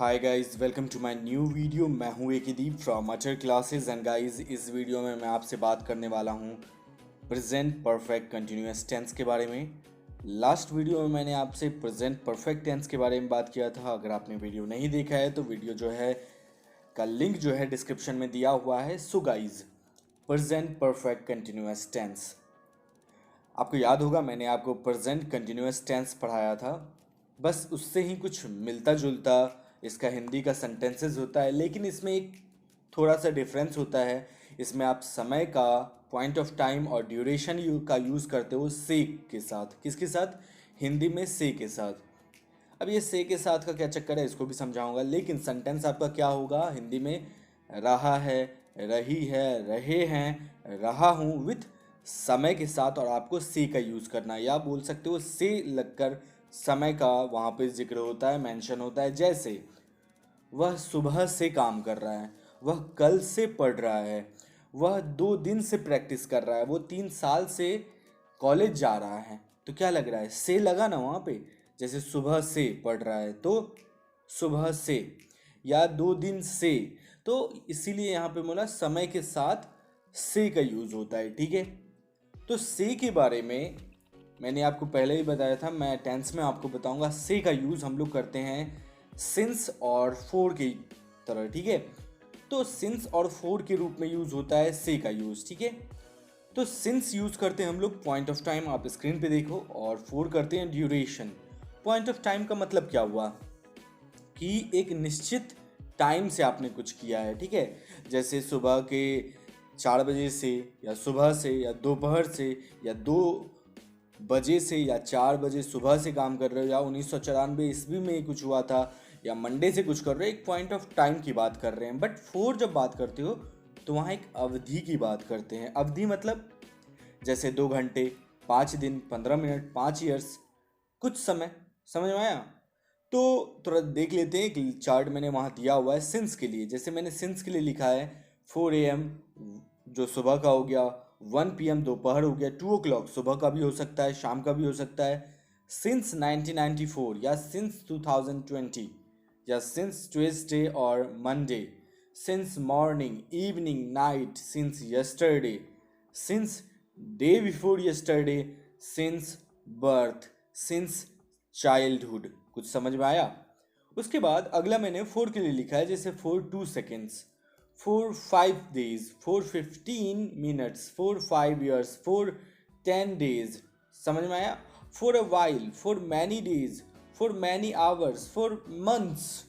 Hi guys, welcome to my new video. मैं हूं एकीदीप फ्रॉम अचर क्लासेस एंड गाइस, इस वीडियो में मैं आपसे बात करने वाला हूं प्रेजेंट परफेक्ट कंटिन्यूअस टेंस के बारे में। लास्ट वीडियो में मैंने आपसे प्रेजेंट परफेक्ट टेंस के बारे में बात किया था। अगर आपने वीडियो नहीं देखा है तो वीडियो जो है का लिंक जो है डिस्क्रिप्शन में दिया हुआ है। So guys, present perfect continuous tense, आपको याद होगा मैंने आपको प्रेजेंट कंटिन्यूअस टेंस पढ़ाया था। बस उससे ही कुछ मिलता जुलता इसका हिंदी का सेंटेंसेस होता है, लेकिन इसमें एक थोड़ा सा डिफरेंस होता है। इसमें आप समय का, पॉइंट ऑफ टाइम और ड्यूरेशन का यूज़ करते हो से के साथ। किसके साथ? हिंदी में से के साथ। अब ये से के साथ का क्या चक्कर है इसको भी समझाऊंगा, लेकिन सेंटेंस आपका क्या होगा हिंदी में? रहा है, रही है, रहे हैं, रहा हूँ विथ समय के साथ, और आपको से का यूज़ करना है। या बोल सकते हो से लगकर समय का वहाँ पे जिक्र होता है, मेंशन होता है। जैसे वह सुबह से काम कर रहा है, वह कल से पढ़ रहा है, वह 2 दिन से प्रैक्टिस कर रहा है, वो 3 साल से कॉलेज जा रहा है। तो क्या लग रहा है? से लगा ना वहाँ पे। जैसे सुबह से पढ़ रहा है तो सुबह से, या 2 दिन से। तो इसीलिए यहाँ पे बोला समय के साथ से का यूज़ होता है। ठीक है, तो से के बारे में मैंने आपको पहले ही बताया था, मैं टेंस में आपको बताऊंगा। से का यूज़ हम लोग करते हैं सिंस और फोर की तरह। ठीक है, तो सिंस और फोर के रूप में यूज़ होता है से का यूज़। ठीक है, तो सिंस यूज़ करते हैं हम लोग पॉइंट ऑफ टाइम, आप स्क्रीन पे देखो, और फोर करते हैं ड्यूरेशन। पॉइंट ऑफ टाइम का मतलब क्या हुआ कि एक निश्चित टाइम से आपने कुछ किया है। ठीक है, जैसे सुबह के 4 बजे से, या सुबह से, या दोपहर से, या 2 बजे से, या 4 बजे सुबह से काम कर रहे हो, या 1994 ईस्वी में ही कुछ हुआ था, या मंडे से कुछ कर रहे हो। एक पॉइंट ऑफ टाइम की बात कर रहे हैं। बट फोर जब बात करते हो तो वहाँ एक अवधि की बात करते हैं। अवधि मतलब जैसे 2 घंटे, 5 दिन, 15 मिनट, 5 ईयर्स, कुछ समय। समझ में आया? तो थोड़ा देख लेते हैं। एक चार्ट मैंने वहाँ दिया हुआ है सिंस के लिए। जैसे मैंने सिंस के लिए लिखा है 4 AM जो सुबह का हो गया, 1 PM दोपहर हो गया, 2 o'clock सुबह का भी हो सकता है, शाम का भी हो सकता है। सिंस 1994 या सिंस 2020, या सिंस ट्यूसडे और Monday, since morning, evening, night, since yesterday, since day before yesterday, since birth, since childhood. कुछ समझ में आया? उसके बाद अगला मैंने 4 के लिए लिखा है, जैसे 4 2 seconds, 4 5 days, 4 15 minutes, 4 5 years, 4 10 days। समझ में आया? For a while, for many days, for many hours, for months.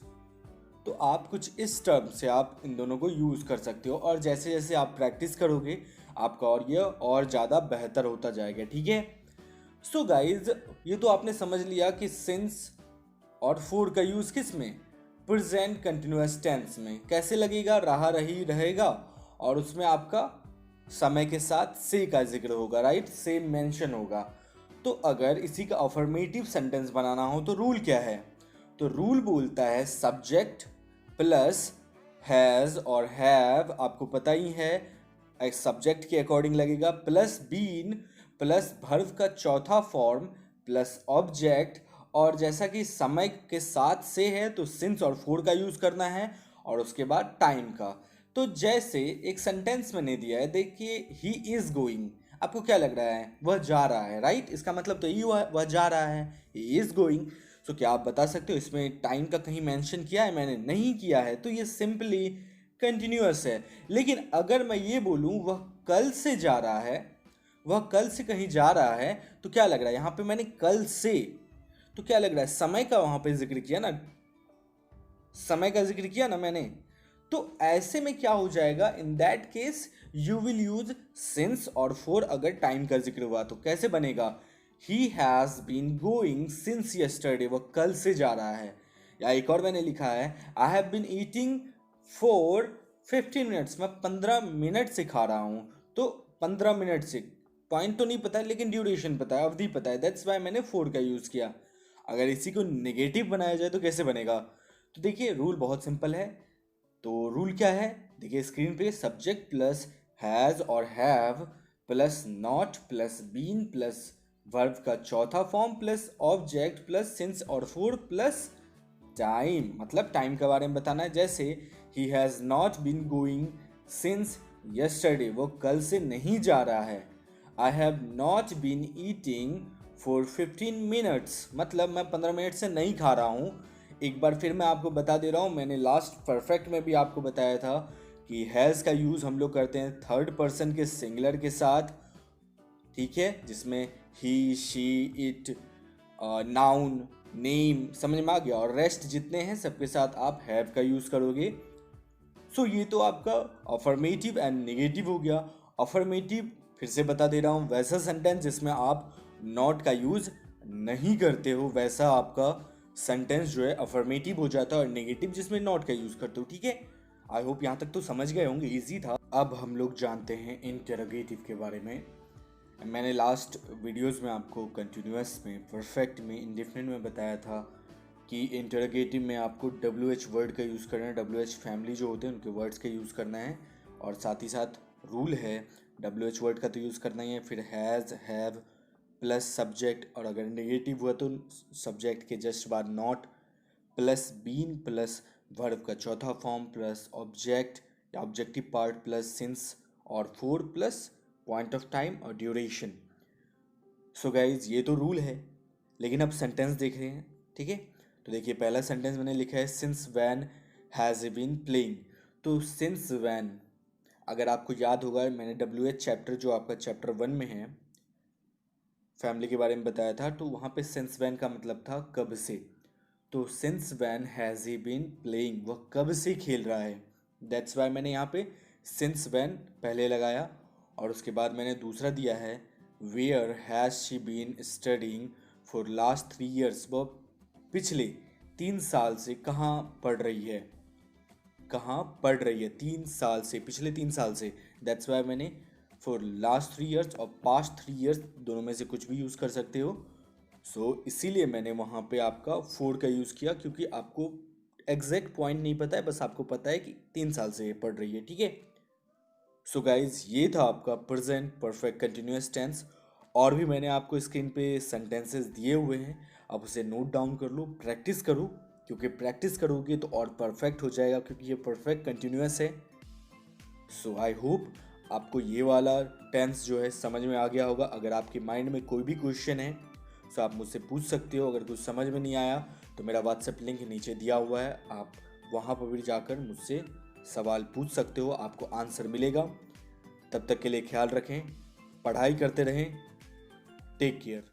तो आप कुछ इस टर्म से आप इन दोनों को यूज़ कर सकते हो, और जैसे जैसे आप प्रैक्टिस करोगे आपका और ये और ज़्यादा बेहतर होता जाएगा। ठीक है, सो गाइज, ये तो आपने समझ लिया कि सिंस और फोर का यूज़ किस में? प्रेजेंट कंटिन्यूअस टेंस में। कैसे लगेगा? रहा, रही, रहेगा, और उसमें आपका समय के साथ से का जिक्र होगा। राइट, से मेंशन होगा। तो अगर इसी का अफर्मेटिव सेंटेंस बनाना हो तो रूल क्या है? तो रूल बोलता है सब्जेक्ट प्लस हैज़ और हैव, आपको पता ही है एक सब्जेक्ट के अकॉर्डिंग लगेगा, प्लस बीन, प्लस वर्ब का चौथा फॉर्म, प्लस ऑब्जेक्ट। और जैसा कि समय के साथ से है तो सिंस और फोर का यूज़ करना है, और उसके बाद टाइम का। तो जैसे एक सेंटेंस मैंने दिया है, देखिए, ही इज़ गोइंग। आपको क्या लग रहा है? वह जा रहा है। राइट, इसका मतलब तो यही हुआ, वह जा रहा है, ही इज़ गोइंग। सो क्या आप बता सकते हो इसमें टाइम का कहीं मेंशन किया है? मैंने नहीं किया है, तो ये सिंपली कंटिन्यूअस है। लेकिन अगर मैं ये बोलूँ वह कल से जा रहा है, वह कल से कहीं जा रहा है, तो क्या लग रहा है यहाँ पे मैंने कल से, तो क्या लग रहा है? समय का वहां पे जिक्र किया ना, समय का जिक्र किया ना मैंने। तो ऐसे में क्या हो जाएगा? In that case you will use since और फोर अगर टाइम का जिक्र हुआ तो। कैसे बनेगा? He has been going since yesterday, वह कल से जा रहा है। या एक और मैंने लिखा है I have been eating for 15 minutes, मैं 15 मिनट से खा रहा हूँ। तो 15 मिनट से, पॉइंट तो नहीं पता है लेकिन ड्यूरेशन पता है, अवधि पता है, दैट्स वाई मैंने फोर का यूज़ किया। अगर इसी को नेगेटिव बनाया जाए तो कैसे बनेगा? तो देखिए, रूल बहुत सिंपल है। तो रूल क्या है? देखिए स्क्रीन पे, सब्जेक्ट प्लस हैज़ और have, plus not, plus been, plus verb का चौथा form, plus object, plus since और फोर, प्लस टाइम मतलब टाइम के बारे में बताना है। जैसे ही has not been going since yesterday, वो कल से नहीं जा रहा है। I have not been eating for 15 minutes, मतलब मैं 15 मिनट से नहीं खा रहा हूँ। एक बार फिर मैं आपको बता दे रहा हूँ, मैंने लास्ट परफेक्ट में भी आपको बताया था कि हैज़ का यूज़ हम लोग करते हैं थर्ड पर्सन के सिंगुलर के साथ, ठीक है, जिसमें ही, शी, इट, नाउन, नेम, समझ में आ गया। और रेस्ट जितने हैं सबके साथ आप हैव का यूज़ करोगे। सो ये तो आपका अफर्मेटिव एंड नेगेटिव हो गया। अफर्मेटिव फिर से बता दे रहा हूँ, वैसा सेंटेंस जिसमें आप नॉट का यूज़ नहीं करते हो, वैसा आपका सेंटेंस जो है अफर्मेटिव हो जाता है। और नेगेटिव जिसमें नॉट का यूज़ करते हो, ठीक है। आई होप यहाँ तक तो समझ गए होंगे, इजी था। अब हम लोग जानते हैं इंटरोगेटिव के बारे में। मैंने लास्ट वीडियोस में आपको कंटिन्यूअस में, परफेक्ट में, इंडेफिनिट में बताया था कि इंटरोगेटिव में आपको WH वर्ड का यूज़ करना है, WH फैमिली जो होते हैं उनके वर्ड्स का यूज़ करना है। और साथ ही साथ रूल है WH वर्ड का तो यूज़ करना ही है, फिर हैज़, हैव प्लस सब्जेक्ट, और अगर नेगेटिव हुआ तो सब्जेक्ट के जस्ट बाद not plus been plus verb का चौथा फॉर्म प्लस ऑब्जेक्ट या ऑब्जेक्टिव पार्ट प्लस सिंस और for plus point of time और ड्यूरेशन। सो गाइज ये तो रूल है, लेकिन अब सेंटेंस देख रहे हैं, ठीक है। तो देखिए पहला सेंटेंस मैंने लिखा है since when has been playing. तो सिंस वैन, अगर आपको याद होगा मैंने WH चैप्टर जो आपका चैप्टर 1 में है फैमिली के बारे में बताया था, तो वहाँ पे सिंस वैन का मतलब था कब से। तो since when has he been playing, वह कब से खेल रहा है। दैट्स वाई मैंने यहाँ पे सिंस वैन पहले लगाया। और उसके बाद मैंने दूसरा दिया है where has she been studying for last 3 years, वह पिछले 3 साल से कहाँ पढ़ रही है, कहाँ पढ़ रही है 3 साल से, पिछले 3 साल से। दैट्स वाई मैंने फॉर लास्ट 3 ईयर्स और पास्ट 3 ईयर्स दोनों में से कुछ भी यूज़ कर सकते हो। इसीलिए मैंने वहाँ पे आपका फोर का यूज़ किया, क्योंकि आपको एग्जैक्ट पॉइंट नहीं पता है, बस आपको पता है कि 3 साल से ये पढ़ रही है, ठीक है। सो गाइज ये था आपका प्रेजेंट परफेक्ट कंटिन्यूअस टेंस। और भी मैंने आपको स्क्रीन पे सेंटेंसेस दिए हुए हैं, आप उसे नोट डाउन कर लो, प्रैक्टिस करो, क्योंकि प्रैक्टिस करोगे तो और परफेक्ट हो जाएगा, क्योंकि ये परफेक्ट कंटिन्यूअस है। सो आई होप आपको ये वाला टेंस जो है समझ में आ गया होगा। अगर आपके माइंड में कोई भी क्वेश्चन है तो आप मुझसे पूछ सकते हो। अगर कुछ समझ में नहीं आया तो मेरा व्हाट्सएप लिंक नीचे दिया हुआ है, आप वहाँ पर भी जाकर मुझसे सवाल पूछ सकते हो, आपको आंसर मिलेगा। तब तक के लिए ख्याल रखें, पढ़ाई करते रहें, टेक केयर।